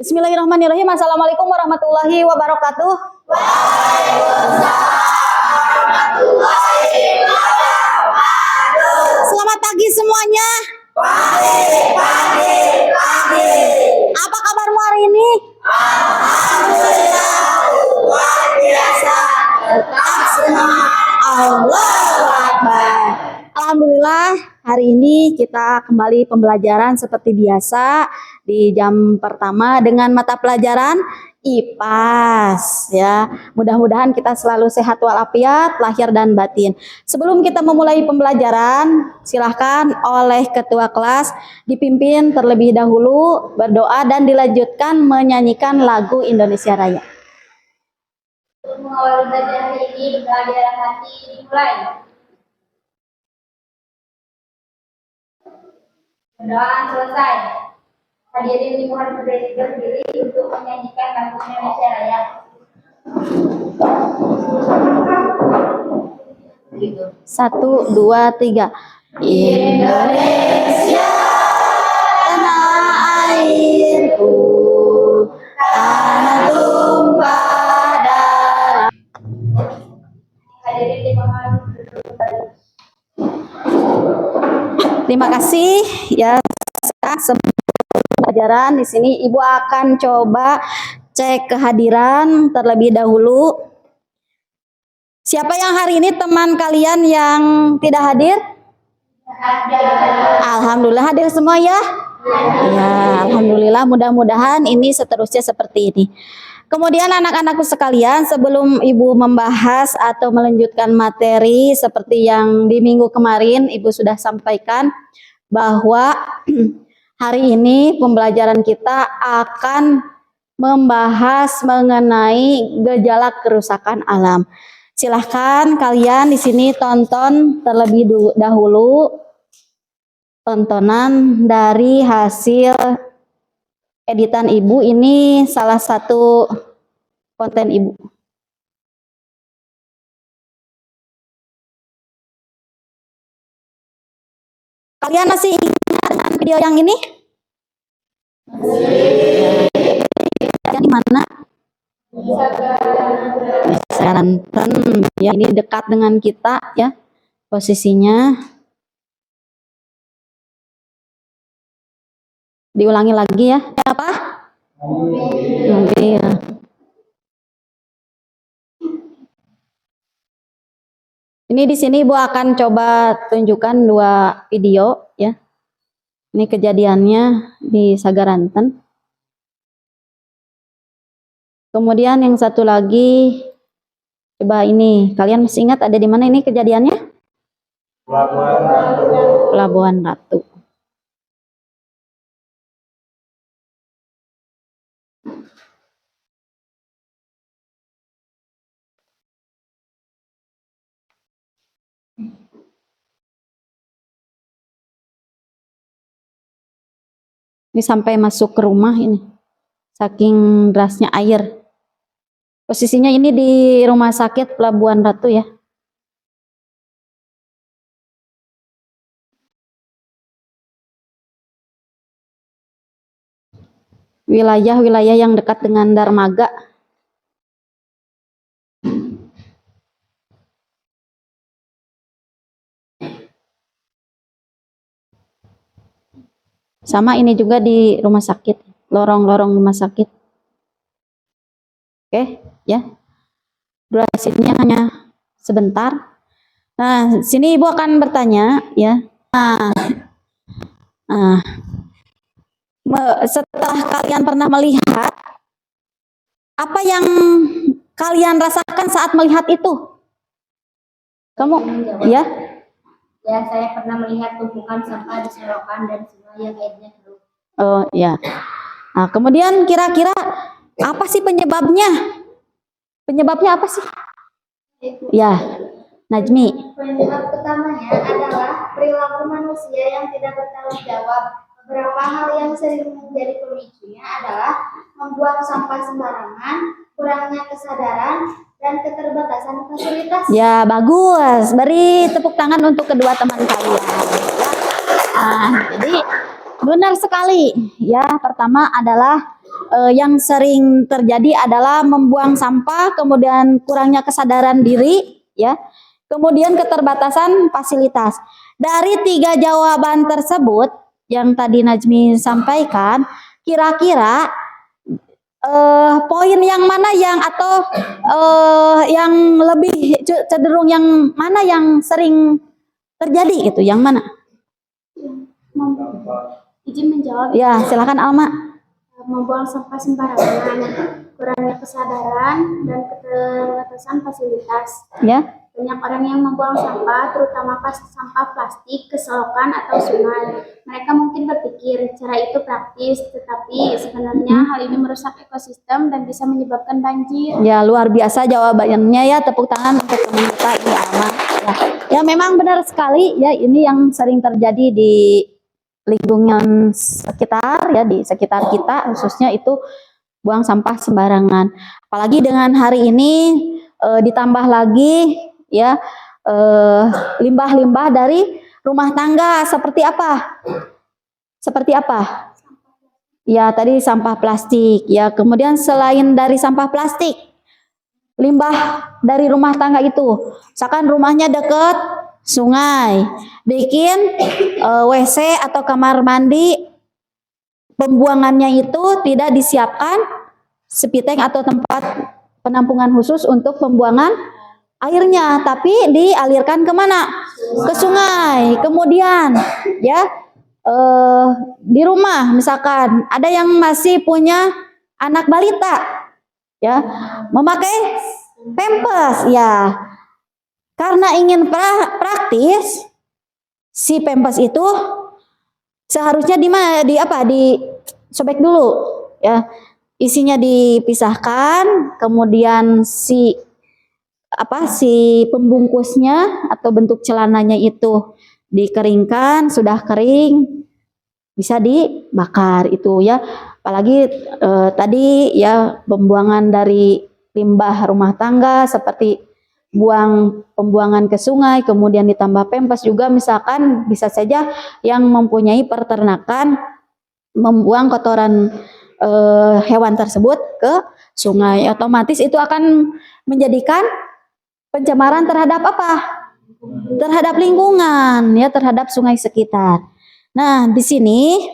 Bismillahirrahmanirrahim. Assalamualaikum warahmatullahi wabarakatuh. Selamat pagi semuanya. Pagi. Apa kabarmu hari ini? Alhamdulillah, luar biasa. Tetap semangat. Allahu Akbar. Alhamdulillah, hari ini kita kembali pembelajaran seperti biasa di jam pertama dengan mata pelajaran IPAS ya. Mudah-mudahan kita selalu sehat walafiat lahir dan batin. Sebelum kita memulai pembelajaran, silahkan oleh ketua kelas dipimpin terlebih dahulu berdoa dan dilanjutkan menyanyikan lagu Indonesia Raya. Untuk mengawali belajar hari ini, kehadiran hati dimulai. Berdoa selesai. Hadirin dimohon berdiri untuk menyanyikan lagu Indonesia Raya. Satu, dua, tiga. Indonesia, tanah airku, tanah tumpah darah. Hadirin dimohon duduk kembali. Terima kasih ya. Sebelum pelajaran di sini Ibu akan coba cek kehadiran terlebih dahulu. Siapa yang hari ini teman kalian yang tidak hadir? Alhamdulillah hadir semua ya. Ya, alhamdulillah, mudah-mudahan ini seterusnya seperti ini. Kemudian anak-anakku sekalian, sebelum Ibu membahas atau melanjutkan materi seperti yang di minggu kemarin Ibu sudah sampaikan bahwa hari ini pembelajaran kita akan membahas mengenai gejala kerusakan alam. Silahkan kalian di sini tonton terlebih dahulu tontonan dari hasil editan Ibu. Ini salah satu konten Ibu. Kalian masih ingat dengan video yang ini? Yang mana? Saranten. Ya, ini dekat dengan kita ya posisinya. Diulangi lagi ya. Apa? Mobil. Ini di sini Ibu akan coba tunjukkan dua video ya. Ini kejadiannya di Sagaranten. Kemudian yang satu lagi, coba ini, kalian masih ingat ada di mana ini kejadiannya? Pelabuhan Ratu. Ini sampai masuk ke rumah ini, saking derasnya air. Posisinya ini di rumah sakit Pelabuhan Ratu ya. Wilayah-wilayah yang dekat dengan Darmaga. Sama ini juga di rumah sakit, lorong-lorong rumah sakit. Oke, ya. Durasinya hanya sebentar. Nah, sini Ibu akan bertanya, ya. Setelah kalian pernah melihat, apa yang kalian rasakan saat melihat itu? Kamu, ya? Ya, saya pernah melihat tumpukan sampah di selokan dan sungai yang airnya keruh. Oh, ya. Nah, kemudian kira-kira apa sih penyebabnya? Penyebabnya apa sih? Ya, Najmi. Penyebab utamanya adalah perilaku manusia yang tidak bertanggung jawab. Beberapa hal yang sering menjadi pemicunya adalah membuang sampah sembarangan, kurangnya kesadaran, dan keterbatasan fasilitas. Ya, bagus. Beri tepuk tangan untuk kedua teman kalian. Nah, jadi benar sekali. Ya, pertama adalah yang sering terjadi adalah membuang sampah, kemudian kurangnya kesadaran diri, ya, kemudian keterbatasan fasilitas. Dari 3 jawaban tersebut yang tadi Najmi sampaikan, kira-kira poin yang mana yang atau yang lebih cenderung yang mana yang sering terjadi gitu, yang mana? Izin menjawab. Ya, silakan Alma. Membuang sampah sembarangan, kurangnya kesadaran dan keterbatasan fasilitas. Ya. Banyak orang yang membuang sampah, terutama sampah plastik ke selokan atau sungai. Mereka mungkin berpikir cara itu praktis, tetapi sebenarnya hal ini merusak ekosistem dan bisa menyebabkan banjir. Ya, luar biasa jawabannya ya, tepuk tangan untuk teman kita ini Alma. Ya, memang benar sekali ya, ini yang sering terjadi di lingkungan sekitar ya, di sekitar kita khususnya itu buang sampah sembarangan. Apalagi dengan hari ini ditambah lagi ya limbah-limbah dari rumah tangga seperti apa? Seperti apa? Ya, tadi sampah plastik ya. Kemudian selain dari sampah plastik, limbah dari rumah tangga itu, misalkan rumahnya dekat sungai, bikin WC atau kamar mandi, pembuangannya itu tidak disiapkan septic atau tempat penampungan khusus untuk pembuangan airnya, tapi dialirkan kemana? Ke sungai. Kemudian ya di rumah misalkan ada yang masih punya anak balita ya, memakai pampers ya, karena ingin praktis, si pampers itu seharusnya di sobek dulu ya, isinya dipisahkan, kemudian si pembungkusnya atau bentuk celananya itu dikeringkan, sudah kering bisa dibakar itu ya. Apalagi tadi ya pembuangan dari limbah rumah tangga seperti pembuangan ke sungai, kemudian ditambah pampers juga, misalkan bisa saja yang mempunyai peternakan membuang kotoran hewan tersebut ke sungai, otomatis itu akan menjadikan pencemaran terhadap apa? Terhadap lingkungan ya, terhadap sungai sekitar. Nah, di sini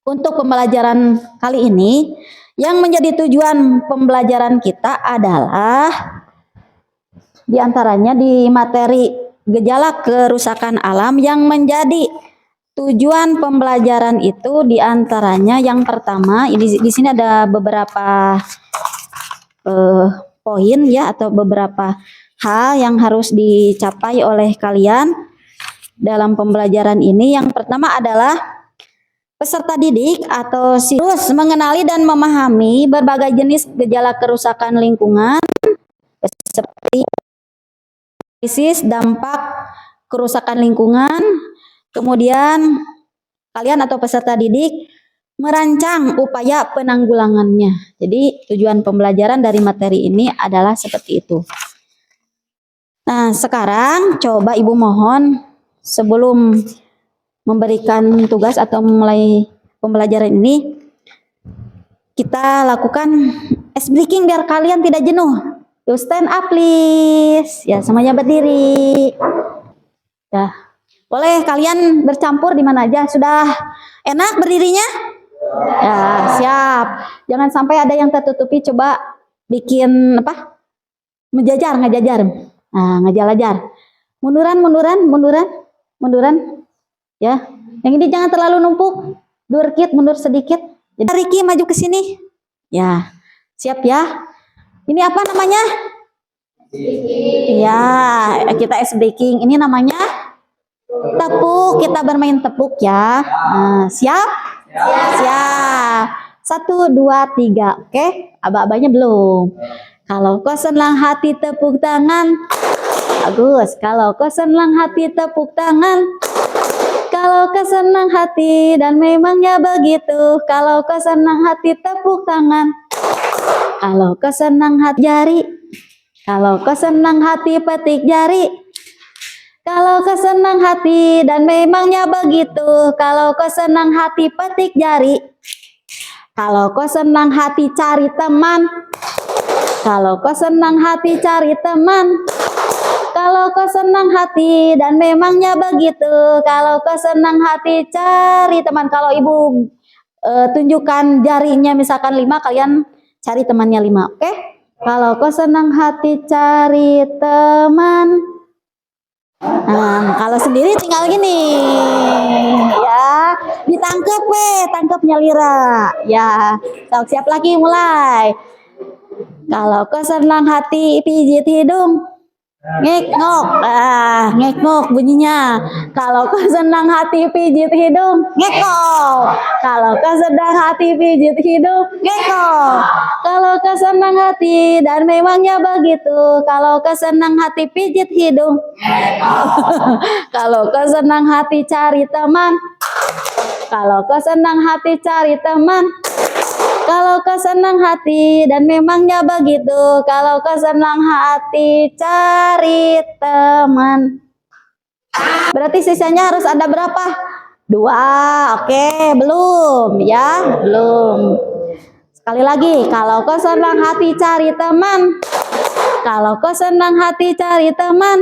untuk pembelajaran kali ini yang menjadi tujuan pembelajaran kita adalah diantaranya di materi gejala kerusakan alam, yang menjadi tujuan pembelajaran itu diantaranya yang pertama, ini di sini ada beberapa poin ya, atau beberapa hal yang harus dicapai oleh kalian dalam pembelajaran ini. Yang pertama adalah peserta didik atau harus mengenali dan memahami berbagai jenis gejala kerusakan lingkungan seperti krisis, dampak kerusakan lingkungan. Kemudian kalian atau peserta didik merancang upaya penanggulangannya. Jadi tujuan pembelajaran dari materi ini adalah seperti itu. Nah, sekarang coba Ibu mohon sebelum memberikan tugas atau mulai pembelajaran ini, kita lakukan ice breaking biar kalian tidak jenuh. Yuk stand up please. Ya, semuanya berdiri. Ya, boleh kalian bercampur di mana aja. Sudah enak berdirinya? Ya, siap. Jangan sampai ada yang tertutupi. Coba bikin apa? Ngejajar. Nah, ngejajar. Munduran. Ya, yang ini jangan terlalu numpuk. Durkit, mundur sedikit. Jadi Riki maju ke sini. Ya, siap ya. Ini apa namanya? Ya, kita ice breaking. Ini namanya tepuk. Kita bermain tepuk ya. Nah, siap? Siap. 1, 2, 3. Oke, aba-abanya belum. Kalau kau senang hati tepuk tangan. Bagus. Kalau kau senang hati tepuk tangan. Kalau kau senang hati, dan memangnya begitu. Kalau kau senang hati tepuk tangan. Kalau kau senang hati jari. Kalau kau senang hati petik jari. Kalau kau senang hati dan memangnya begitu. Kalau kau senang hati petik jari. Kalau kau senang hati cari teman. Kalau kau senang hati cari teman. Kalau kau senang hati dan memangnya begitu. Kalau kau senang hati cari teman. Kalau ibu tunjukkan jarinya misalkan 5, kalian cari temannya 5. Oke? Kalau kau senang hati cari teman. Nah, kalau sendiri tinggal gini, ya, ditangkep tangkepnya Lira, ya. Siap lagi mulai. Kalau kau senang hati pijit hidung, ngek-ngok, ngek-ngok bunyinya. Kalau kau senang hati pijit hidung, ngekok. Kalau kau senang hati pijit hidung, ngekok. Kalau kau senang hati dan memangnya begitu. Kalau kau senang hati pijit hidung. Kalau kau senang hati cari teman. Kalau kau senang hati cari teman. Kalau kau senang hati dan memangnya begitu. Kalau kau senang hati cari teman. Berarti sisanya harus ada berapa? 2. Oke, belum ya, belum. Sekali lagi, kalau kau senang hati cari teman. Kalau kau senang hati cari teman.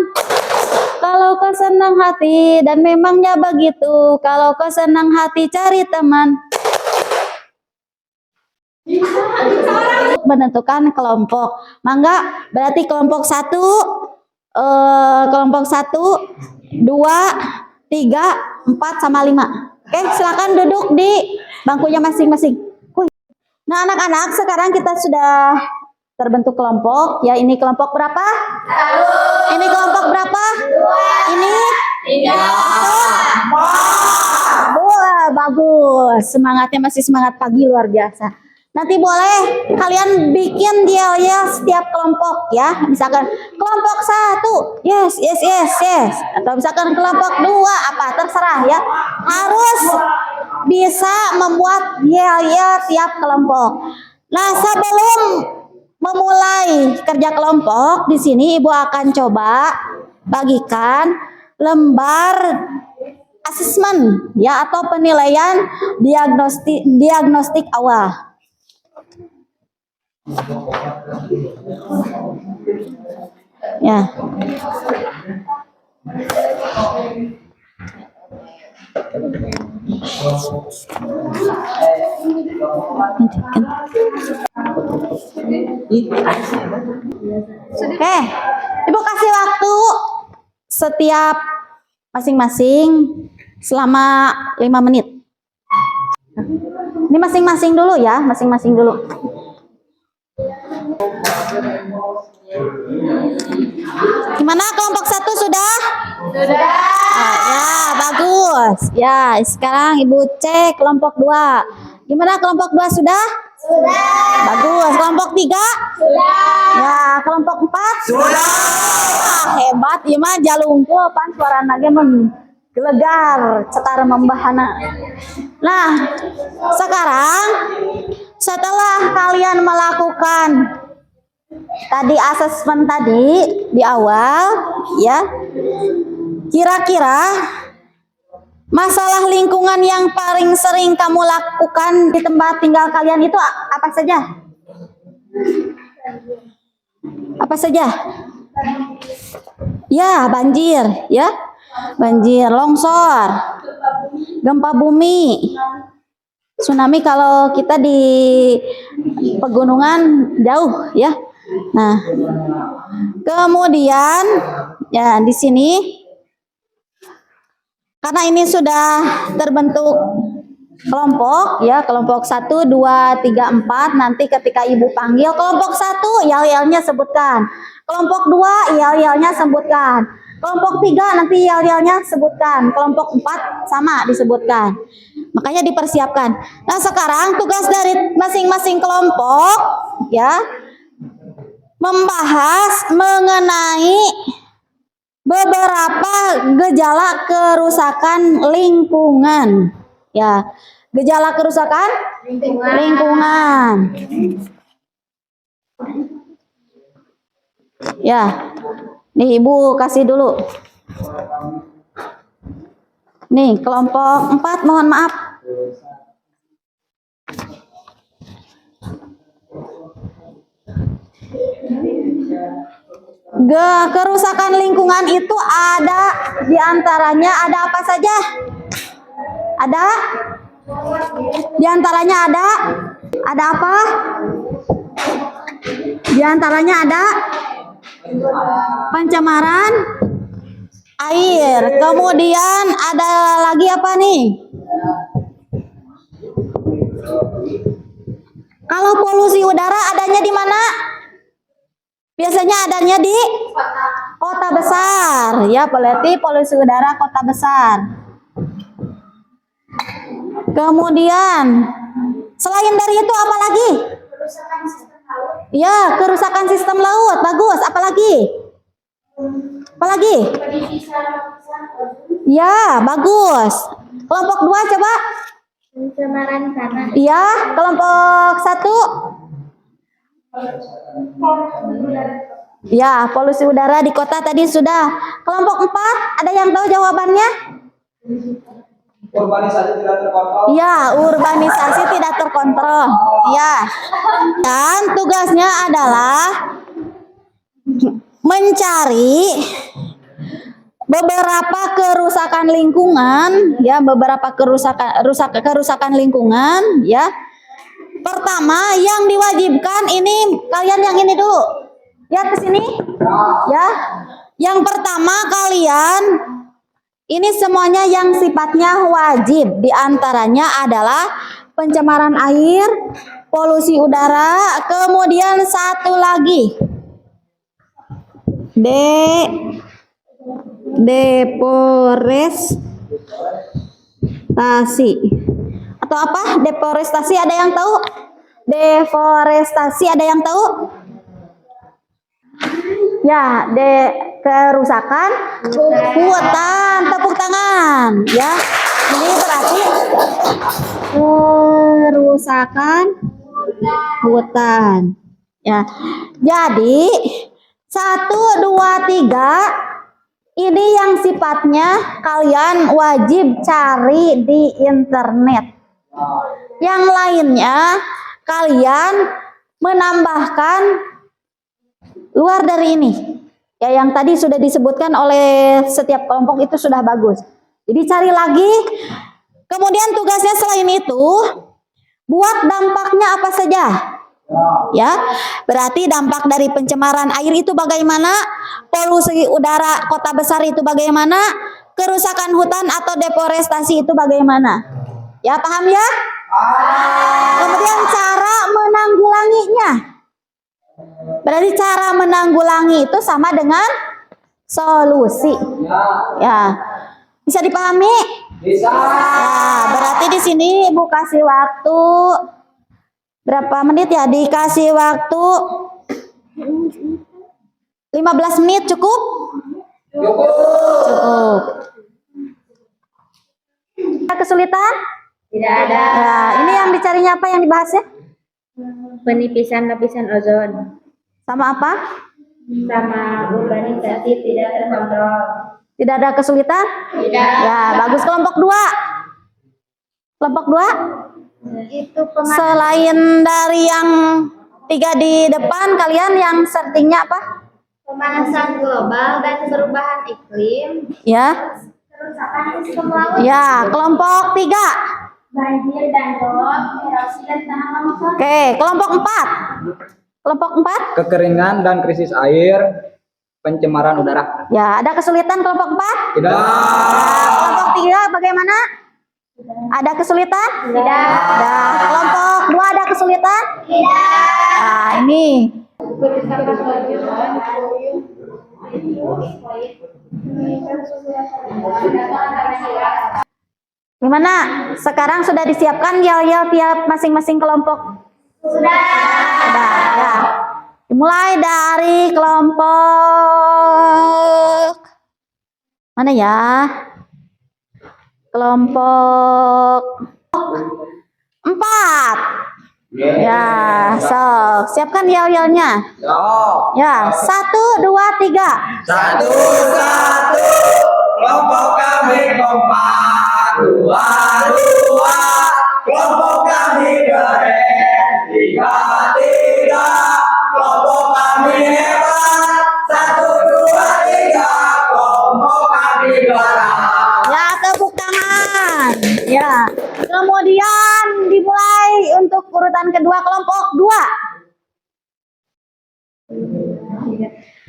Kalau kau senang hati dan memangnya begitu. Kalau kau senang hati cari teman. Menentukan kelompok. Mangga, berarti kelompok 1, kelompok 1, 2, 3, 4 sama 5. Oke, silakan duduk di bangkunya masing-masing. Nah, anak-anak, sekarang kita sudah terbentuk kelompok. Ya, ini kelompok berapa? 1. Ini kelompok berapa? 2. Ini 3. 4. Wah, bagus. Semangatnya masih semangat pagi, luar biasa. Nanti boleh kalian bikin dia setiap kelompok ya. Misalkan kelompok 1, yes. Atau misalkan kelompok 2, apa terserah ya. Harus bisa membuat yel-yel tiap kelompok. Nah, sebelum memulai kerja kelompok, di sini Ibu akan coba bagikan lembar asesmen ya, atau penilaian diagnostik awal. Ya. Oke, Ibu kasih waktu setiap masing-masing selama 5 menit. Ini masing-masing dulu ya, masing-masing dulu. Gimana kelompok 1 sudah? Sudah. Ya, bagus. Ya, sekarang Ibu cek kelompok 2. Gimana kelompok 2 sudah? Sudah. Bagus. Kelompok 3? Sudah. Ya, kelompok 4? Sudah. Hebat, ieu mah jalungkul pan suarana ge menggelegar, cetar membahana. Nah, sekarang setelah kalian melakukan tadi asesmen tadi di awal ya, kira-kira masalah lingkungan yang paling sering kamu lakukan di tempat tinggal kalian itu apa saja? Apa saja? Ya, banjir ya. Banjir, longsor, gempa bumi, tsunami kalau kita di pegunungan jauh ya. Nah, kemudian ya di sini karena ini sudah terbentuk kelompok ya, kelompok 1, 2, 3, 4. Nanti ketika Ibu panggil kelompok 1, yel-yelnya sebutkan. Kelompok 2, yel-yelnya sebutkan. Kelompok 3 nanti yel-yelnya sebutkan. Kelompok 4 sama disebutkan. Makanya dipersiapkan. Nah, sekarang tugas dari masing-masing kelompok ya, membahas mengenai beberapa gejala kerusakan lingkungan. Ya, gejala kerusakan lingkungan. Ya, nih Ibu kasih dulu Nih, kelompok 4 mohon maaf. Kerusakan lingkungan itu ada diantaranya ada apa saja? Ada? Diantaranya ada apa? Diantaranya ada pencemaran air. Kemudian ada lagi apa nih? Kalau polusi udara adanya di mana? Biasanya adanya di kota besar, ya, berarti polusi udara kota besar. Kemudian, selain dari itu apa lagi? Kerusakan sistem laut. Ya, kerusakan sistem laut, bagus. Apa lagi? Apa lagi? Lapisan ozon. Ya, bagus. Kelompok 2 coba. Pencemaran tanah. Ya, kelompok 1. Ya, polusi udara di kota tadi sudah. Kelompok 4, ada yang tahu jawabannya? Urbanisasi tidak terkontrol. Ya, urbanisasi tidak terkontrol. Ya. Dan tugasnya adalah mencari beberapa kerusakan lingkungan, ya, beberapa kerusakan lingkungan, ya. Pertama, yang diwajibkan ini kalian yang ini dulu. Lihat ke sini. Ya. Yang pertama kalian ini semuanya yang sifatnya wajib. Di antaranya adalah pencemaran air, polusi udara, kemudian satu lagi deforestasi. Atau apa? Deforestasi ada yang tahu? Deforestasi ada yang tahu? Ya, kerusakan hutan. Tepuk tangan, ya. Ini berarti kerusakan hutan. Ya. Jadi 1, 2, 3 ini yang sifatnya kalian wajib cari di internet. Yang lainnya kalian menambahkan luar dari ini. Ya, yang tadi sudah disebutkan oleh setiap kelompok itu sudah bagus. Jadi cari lagi. Kemudian tugasnya selain itu buat dampaknya apa saja. Ya, berarti dampak dari pencemaran air itu bagaimana? Polusi udara kota besar itu bagaimana? Kerusakan hutan atau deforestasi itu bagaimana? Ya, paham ya? Kemudian cara menanggulanginya. Berarti cara menanggulangi itu sama dengan solusi. Ya. Bisa dipahami? Bisa. Ya, berarti di sini Ibu kasih waktu berapa menit ya? Dikasih waktu 15 menit cukup? Cukup. Ada kesulitan? Tidak ada. Ya, ini yang dicarinya apa yang dibahasnya? Penipisan lapisan ozon. Sama apa? Sama urbanisasi tidak terkontrol. Tidak ada kesulitan? Tidak. Ya, bagus. Kelompok 2. Kelompok 2? Itu pemanasan. Selain dari yang 3 di depan, kalian yang searchingnya apa? Pemanasan global dan perubahan iklim. Ya. Kerusakan sistem laut. Ya, kelompok 3. Banjir dan rob, erosi dan tanah longsor. Oke, kelompok 4. Kelompok 4? Kekeringan dan krisis air, pencemaran udara. Ya, ada kesulitan kelompok 4? Tidak. Kelompok 3 bagaimana? Ada kesulitan? Tidak. Ada. Kelompok 2 ada kesulitan? Tidak. Nah, ini. Kerusakan ozon. Gimana? Sekarang sudah disiapkan yel-yel tiap masing-masing kelompok? Sudah. Sudah, ya. Dimulai dari kelompok mana ya? Kelompok 4. Ya, so siapkan yel-yelnya. Ya, 1, 2, 3. 1, 1. kelompok kami kompak, dua-dua, kelompok kami keren, tiga-tiga, kelompok kami hebat, satu, dua, tiga, kelompok kami gerak. Ya, tepuk tangan. Ya. Kemudian dimulai untuk urutan kedua kelompok 2.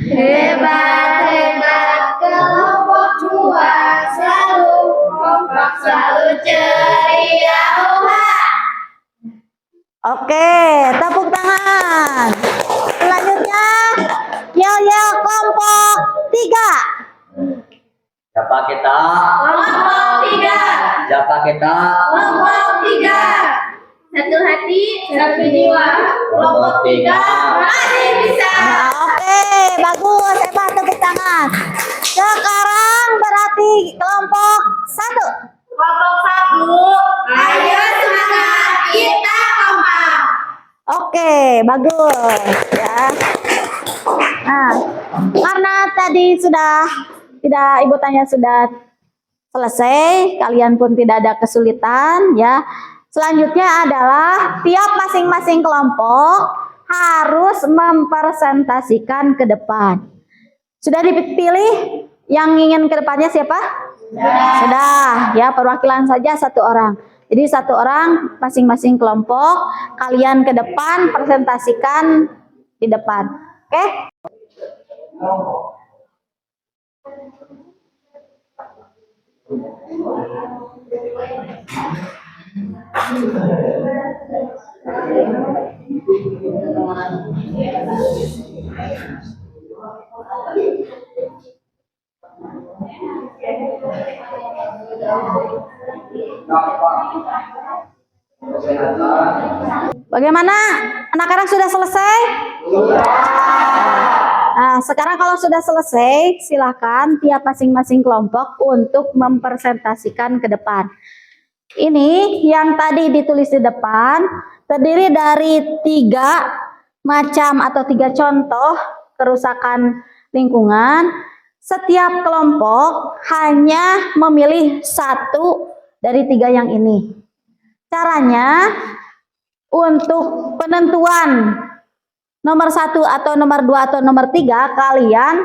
Hebat, hebat, kelompok 2 selalu kompak, selalu ceria. Oke, tepuk tangan. Selanjutnya, yel-yel kelompok 3. Siapa kita? Kelompok 3, Siapa kita? kelompok 3. Satu hati, satu jiwa. Kelompok 3 masih bisa. Nah, oke, bagus, hebat, tepuk tangan. Sekarang berarti kelompok 1. Kelompok 1, ayo semangat, kita kompak. Oke, bagus ya. Nah, karena tadi Ibu tanya sudah selesai, kalian pun tidak ada kesulitan ya. Selanjutnya adalah tiap masing-masing kelompok harus mempresentasikan ke depan. Sudah dipilih yang ingin ke depannya siapa? Sudah, ya perwakilan saja 1 orang. Jadi 1 orang masing-masing kelompok, kalian ke depan presentasikan di depan. Oke? Bagaimana? Anak-anak sudah selesai? Nah, sekarang kalau sudah selesai, silakan tiap masing-masing kelompok untuk mempresentasikan ke depan. Ini yang tadi ditulis di depan terdiri dari 3 macam atau 3 contoh kerusakan lingkungan. Setiap kelompok hanya memilih 1 dari 3 yang ini. Caranya untuk penentuan nomor 1 atau nomor 2 atau nomor 3, kalian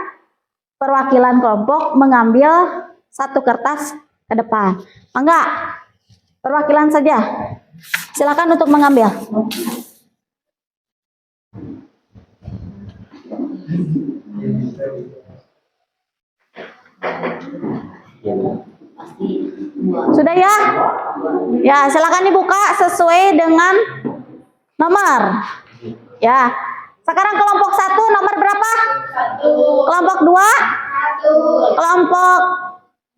perwakilan kelompok mengambil 1 kertas ke depan. Enggak, perwakilan saja. Silakan untuk mengambil. Sudah ya? Ya, silakan dibuka sesuai dengan nomor. Ya. Sekarang kelompok 1 nomor berapa? 1, Kelompok 2? 1, Kelompok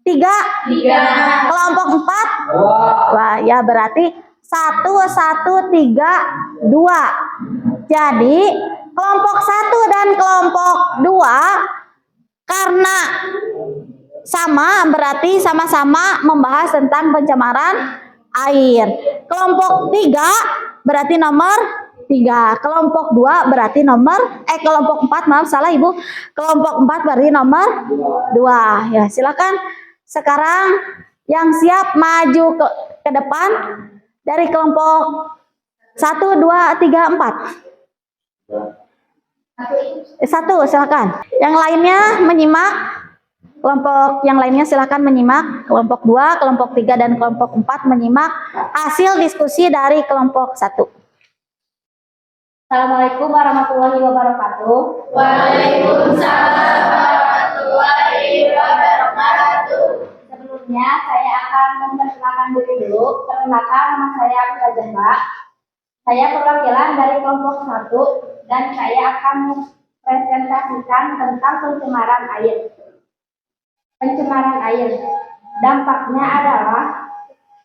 3? 3, Kelompok 4? Wah, ya berarti 1, 1, 3, 2. Jadi, kelompok 1 dan kelompok 2 karena sama berarti sama-sama membahas tentang pencemaran air. Kelompok 3 berarti nomor 3. Kelompok 2 berarti kelompok 4, maaf salah Ibu. Kelompok 4 berarti nomor 2. Ya, silakan sekarang yang siap maju ke depan dari kelompok 1, 2, 3, 4. 1 silakan. Yang lainnya menyimak. Kelompok yang lainnya silakan menyimak. Kelompok 2, kelompok 3 dan kelompok 4 menyimak hasil diskusi dari kelompok 1. Assalamualaikum warahmatullahi wabarakatuh. Waalaikumsalam warahmatullahi wabarakatuh. Sebelumnya saya akan memperkenalkan diri dulu. Perkenalkan, nama saya Abdul Jahra. Saya perwakilan dari kelompok 1 dan saya akan mempresentasikan tentang pencemaran air. Pencemaran air dampaknya adalah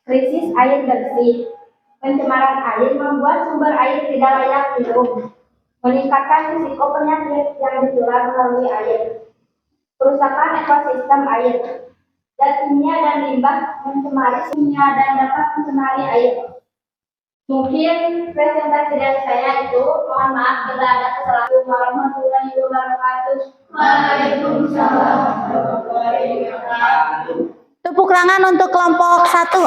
krisis air bersih. Pencemaran air membuat sumber air tidak layak minum, meningkatkan risiko penyakit yang ditular melalui air, kerusakan ekosistem air, zat kimia dan limbah mencemari kimia dan dapat mencemari air. Mungkin presentasi dari saya itu, mohon maaf bila ada kesalahan. Warahmatullahi wabarakatuh. Waalaikumsalam warahmatullahi wabarakatuh. Tepuk tangan untuk kelompok 1.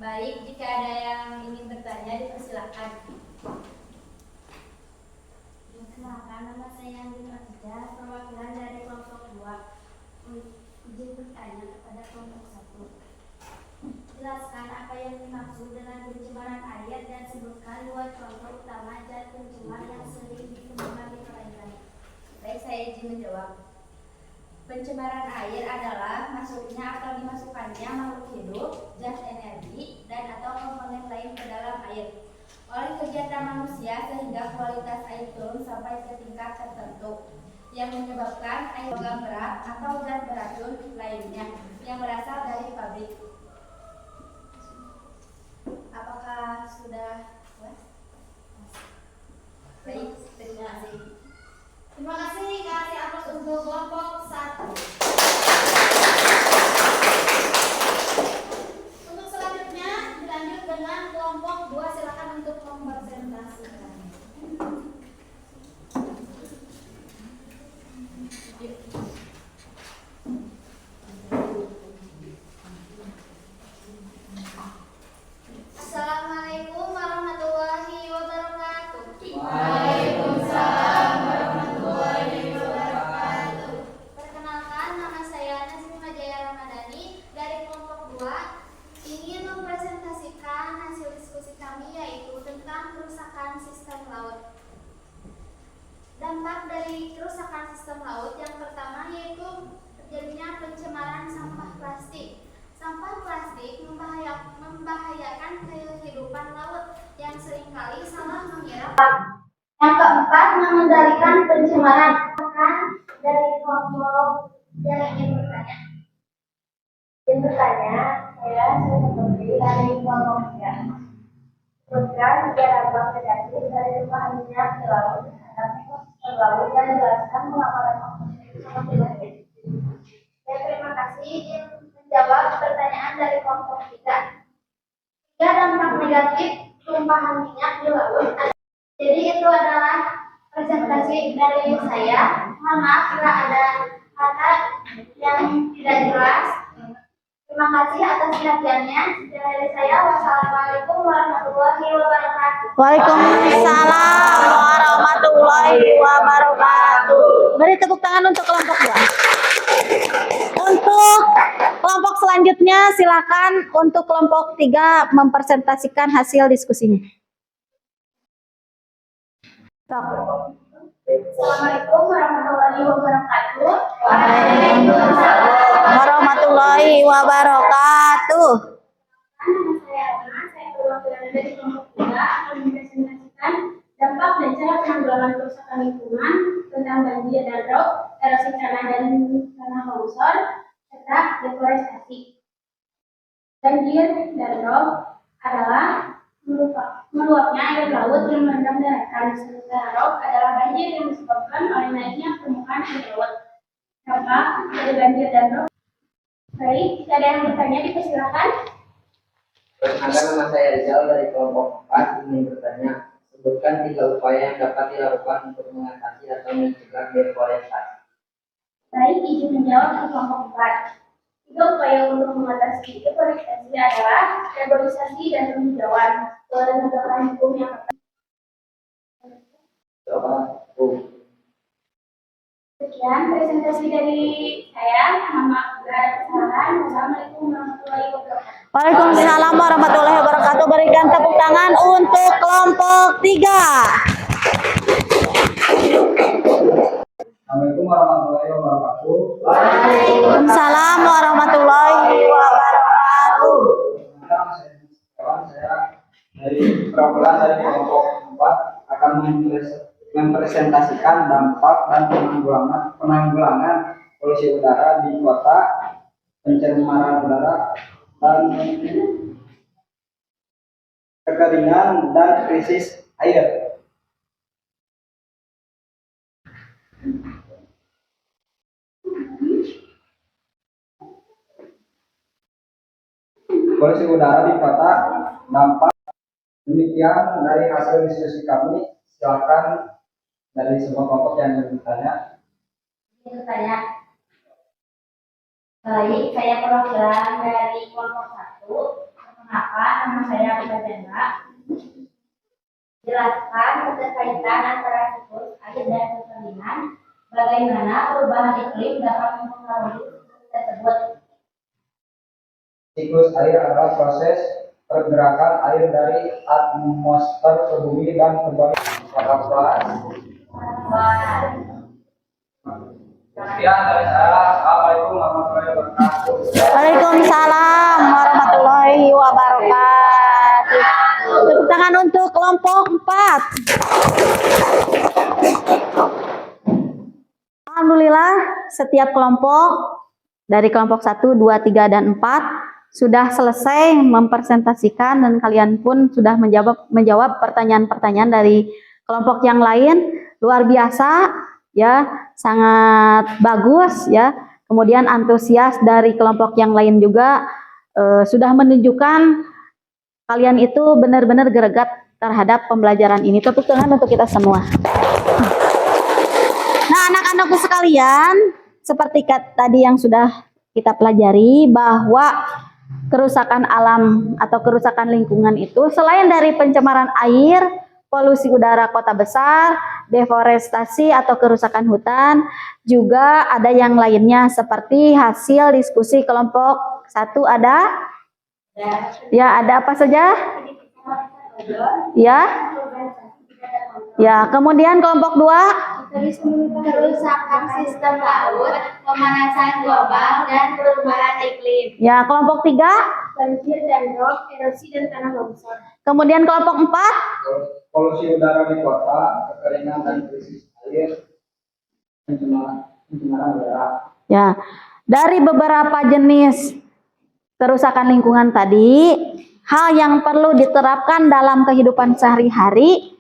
Baik, jika ada yang ingin bertanya, dipersilakan. Perkenalkan, nama saya Andi Fatijah, perwakilan dari kelompok 2. Izin bertanya kepada kelompok 1. Jelaskan apa yang dimaksud dengan pencemaran air dan sebutkan 2 contoh utama zat pencemar yang sering ditemukan di perairan. Baik, saya izin menjawab. Pencemaran air adalah masuknya atau dimasukkannya makhluk hidup, zat energi, dan atau komponen lain ke dalam air oleh kegiatan manusia sehingga kualitas air turun sampai ke tingkat tertentu yang menyebabkan air logam berat atau zat beracun lainnya yang berasal dari pabrik. Apakah sudah puas? Baik, terima kasih. Terima kasih kasih atas untuk kelompok 1. Untuk selanjutnya dilanjut dengan kelompok 2. Silakan untuk mempresentasikan. Assalamualaikum warahmatullahi wabarakatuh. Waalaikumsalam warahmatullahi wabarakatuh. Perkenalkan, nama saya Nazmi Jaya Ramadhani dari kelompok 2. Ingin mempresentasikan hasil diskusi kami yaitu tentang kerusakan sistem laut. Dampak dari kerusakan sistem laut yang pertama yaitu terjadinya pencemaran sampah plastik. Sampah plastik membahayakan kehidupan laut yang seringkali salah mengira. Yang keempat, mengendalikan pencemaran. Dari kelompok yang ingin bertanya. Saya seperti dari kelompok 3. Sebutkan 3 dampak negatif dari tumpahan minyak di laut terhadap ekosistem laut dan jelaskan mengapa dampak positif sangat negatif. Terima kasih. Izin menjawab pertanyaan dari kelompok 3. 3 dampak negatif tumpahan minyak di laut. Jadi itu adalah presentasi dari saya. Mohon maaf jika ada kata yang tidak jelas. Terima kasih atas perhatiannya. Dari saya, wassalamualaikum warahmatullahi wabarakatuh. Waalaikumsalam warahmatullahi wabarakatuh. Beri tepuk tangan untuk kelompok 2. Untuk kelompok selanjutnya silakan untuk kelompok 3 mempresentasikan hasil diskusinya. Assalamualaikum warahmatullahi wabarakatuh. Warahmatullahi wabarakatuh. Nama saya Ana, saya perwakilan dari kelompok 3 akan mempresentasikan dampak dan cara penanggulangan kerusakan lingkungan tentang banjir dan rob, erosi tanah dan tanah longsor, serta deforestasi. Banjir dan rob adalah meluapnya air laut yang merendam daratan, sementara rob adalah banjir yang disebabkan oleh naiknya permukaan air laut. Dampak dari banjir dan rob. Baik, jika ada yang bertanya dipersilakan. Perkenalkan, nama saya Rizal dari kelompok 4. Ingin bertanya, sebutkan 3 upaya yang dapat dilakukan untuk mengatasi atau mencegah deforestasi. Baik, izin menjawab untuk kelompok 4. 3 upaya untuk mengatasi deforestasi adalah reboisasi dan penghijauan, penegakan hukum yang ketat. Sekian presentasi dari saya. Mohon maaf jika ada kesalahan. Wassalamualaikum warahmatullahi wabarakatuh. Waalaikumsalam warahmatullahi wabarakatuh. Berikan tepuk tangan untuk kelompok 3. Assalamualaikum warahmatullahi wabarakatuh. Waalaikumsalam warahmatullahi wabarakatuh. Saya dari perwakilan dari kelompok 4 akan mempresentasikan dampak dan penanggulangan polusi udara di kota, pencemaran udara, dan kekeringan dan krisis air. polusi udara di kota dampak. Demikian dari hasil diskusi kami. Silakan dari semua kelompok yang bertanya. Bertanya. Baik, saya perwakilan dari kelompok 1. Perkenalkan, nama saya Abiba Janda. Jelaskan keterkaitan antara siklus air dan kekeringan. Bagaimana perubahan iklim dapat mempengaruhi tersebut. Siklus air adalah proses pergerakan air dari atmosfer ke bumi dan kembali ke atas. Sekian dari saya. Assalamualaikum warahmatullahi wabarakatuh. Waalaikumsalam warahmatullahi wabarakatuh. Tepuk tangan untuk kelompok 4. Alhamdulillah, setiap kelompok dari kelompok 1, 2, 3, dan 4 sudah selesai mempresentasikan dan kalian pun sudah menjawab pertanyaan-pertanyaan dari kelompok yang lain. Luar biasa ya, sangat bagus ya. Kemudian antusias dari kelompok yang lain juga sudah menunjukkan kalian itu benar-benar greget terhadap pembelajaran ini. Tepuk tangan untuk kita semua. Nah, anak-anakku sekalian, seperti tadi yang sudah kita pelajari bahwa kerusakan alam atau kerusakan lingkungan itu selain dari pencemaran air, polusi udara kota besar, deforestasi atau kerusakan hutan, juga ada yang lainnya seperti hasil diskusi kelompok 1 ada? Ya, ada apa saja? Ya? Ya, kemudian kelompok 2? Kerusakan sistem laut, pemanasan global, dan perubahan iklim. Ya, kelompok 3? Banjir dan rob, erosi dan tanah longsor. Kemudian kelompok 4? Polusi udara di kota, kekeringan dan krisis air, pencemaran udara. Ya, dari beberapa jenis kerusakan lingkungan tadi, hal yang perlu diterapkan dalam kehidupan sehari-hari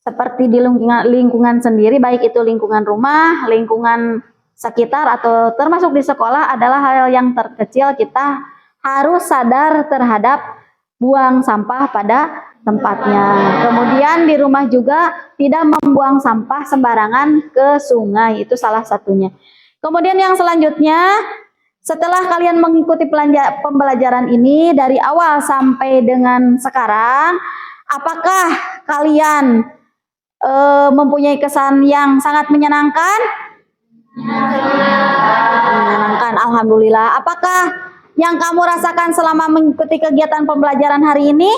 seperti di lingkungan sendiri, baik itu lingkungan rumah, lingkungan sekitar, atau termasuk di sekolah adalah hal yang terkecil. Kita harus sadar terhadap buang sampah pada tempatnya. Kemudian di rumah juga tidak membuang sampah sembarangan ke sungai, itu salah satunya. Kemudian yang selanjutnya, setelah kalian mengikuti pembelajaran ini dari awal sampai dengan sekarang, apakah kalian mempunyai kesan yang sangat menyenangkan? Menyenangkan, alhamdulillah. Apakah yang kamu rasakan selama mengikuti kegiatan pembelajaran hari ini?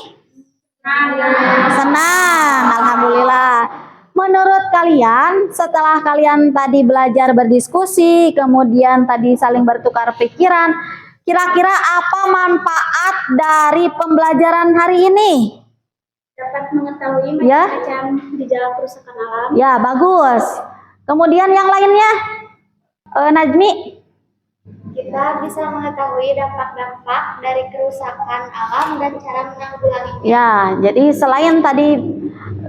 Senang, alhamdulillah. Menurut kalian, setelah kalian tadi belajar berdiskusi, kemudian tadi saling bertukar pikiran, kira-kira apa manfaat dari pembelajaran hari ini? Dapat mengetahui Ya. macam-macam gejala kerusakan alam. Ya, bagus. Kemudian yang lainnya, Najmi? Kita bisa mengetahui dampak-dampak dari kerusakan alam dan cara menanggulanginya. Ya, jadi selain tadi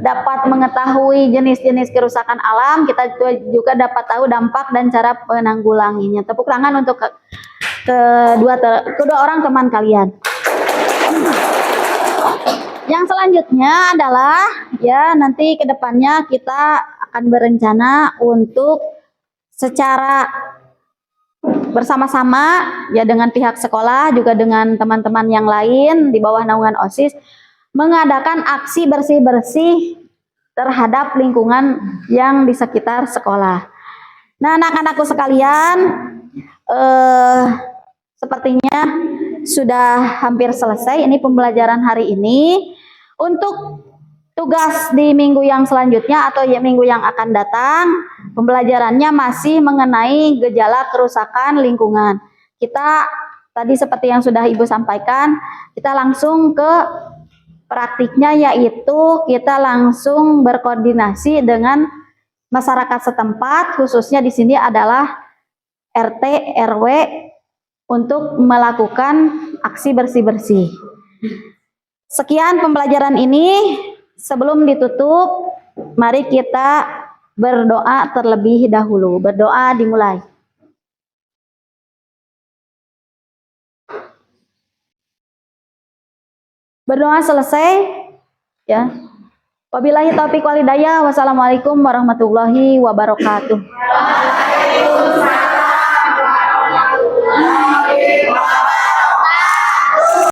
dapat mengetahui jenis-jenis kerusakan alam, kita juga dapat tahu dampak dan cara penanggulanginya. Tepuk tangan untuk kedua orang teman kalian. Yang selanjutnya adalah ya nanti ke depannya kita akan berencana untuk secara bersama-sama ya dengan pihak sekolah juga dengan teman-teman yang lain di bawah naungan OSIS mengadakan aksi bersih-bersih terhadap lingkungan yang di sekitar sekolah. Nah, anak-anakku sekalian, sepertinya sudah hampir selesai ini pembelajaran hari ini. Untuk tugas di minggu yang selanjutnya atau ya minggu yang akan datang, pembelajarannya masih mengenai gejala kerusakan lingkungan. Kita tadi seperti yang sudah Ibu sampaikan, kita langsung ke praktiknya, yaitu kita langsung berkoordinasi dengan masyarakat setempat, khususnya di sini adalah RT, RW untuk melakukan aksi bersih-bersih. Sekian pembelajaran ini. Sebelum ditutup, mari kita berdoa terlebih dahulu. Berdoa dimulai. Berdoa selesai ya. Wabillahi taufiq wal hidayah. Wassalamualaikum warahmatullahi wabarakatuh.